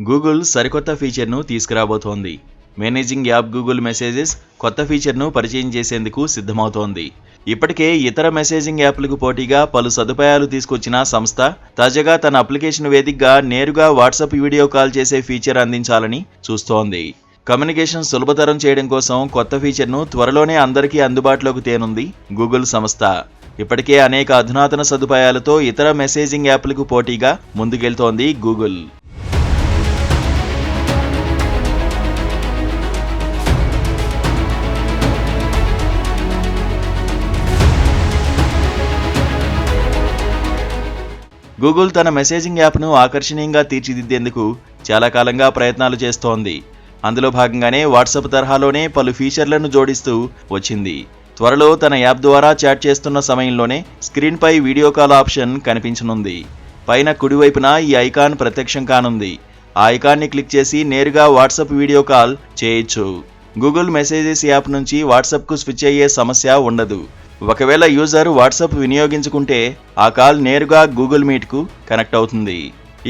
Google సరికొత్త ఫీచర్ను తీసుకురాబోతోంది. Managing app Google messages కొత్త ఫీచర్ను పరిచయం చేసేందుకు సిద్ధమవుతోంది. ఇప్పటికే ఇతర మెసేజింగ్ యాప్లకు పోటీగా పలు సదుపాయాలు తీసుకొచ్చిన సంస్థ తాజాగా తన అప్లికేషన్ వేదికగా నేరుగా వాట్సాప్ వీడియో కాల్ చేసే ఫీచర్ అందించాలని చూస్తోంది. కమ్యూనికేషన్ సులభతరం చేయడం కోసం కొత్త ఫీచర్ను త్వరలోనే అందరికీ అందుబాటులోకి తేనుంది గూగుల్ సంస్థ. ఇప్పటికే అనేక అధునాతన సదుపాయాలతో ఇతర మెసేజింగ్ యాప్లకు పోటీగా ముందుకెళ్తోంది గూగుల్. గూగుల్ తన మెసేజింగ్ యాప్ను ఆకర్షణీయంగా తీర్చిదిద్దేందుకు చాలా కాలంగా ప్రయత్నాలు చేస్తోంది. అందులో భాగంగానే వాట్సాప్ తరహాలోనే పలు ఫీచర్లను జోడిస్తూ వచ్చింది. త్వరలో తన యాప్ ద్వారా చాట్ చేస్తున్న సమయంలోనే స్క్రీన్పై వీడియో కాల్ ఆప్షన్ కనిపించనుంది. పైన కుడివైపున ఈ ఐకాన్ ప్రత్యక్షం కానుంది. ఆ ఐకాన్ని క్లిక్ చేసి నేరుగా వాట్సాప్ వీడియో కాల్ చేయొచ్చు. గూగుల్ మెసేజెస్ యాప్ నుంచి వాట్సాప్కు స్విచ్ అయ్యే సమస్య ఉండదు. ఒకవేళ యూజర్ వాట్సాప్ వినియోగించుకుంటే ఆ కాల్ నేరుగా గూగుల్ మీట్కు కనెక్ట్ అవుతుంది.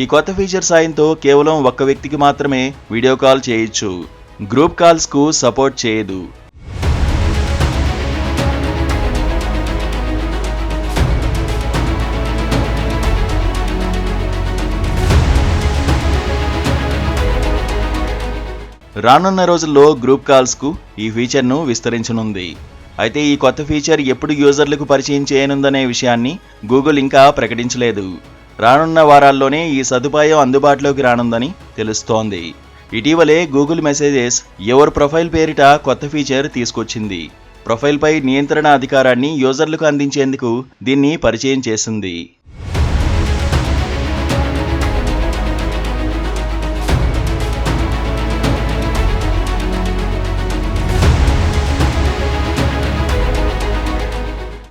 ఈ కొత్త ఫీచర్ సాయంతో కేవలం ఒక్క వ్యక్తికి మాత్రమే వీడియో కాల్ చేయొచ్చు. గ్రూప్ కాల్స్కు సపోర్ట్ చేయదు. రానున్న రోజుల్లో గ్రూప్ కాల్స్కు ఈ ఫీచర్ను విస్తరించనుంది. అయితే ఈ కొత్త ఫీచర్ ఎప్పుడు యూజర్లకు పరిచయం చేయనుందనే విషయాన్ని గూగుల్ ఇంకా ప్రకటించలేదు. రానున్న వారాల్లోనే ఈ సదుపాయం అందుబాటులోకి రానుందని తెలుస్తోంది. ఇటీవలే గూగుల్ మెసేజెస్ యువర్ ప్రొఫైల్ పేరిట కొత్త ఫీచర్ తీసుకొచ్చింది. ప్రొఫైల్పై నియంత్రణ అధికారాన్ని యూజర్లకు అందించేందుకు దీన్ని పరిచయం చేసింది.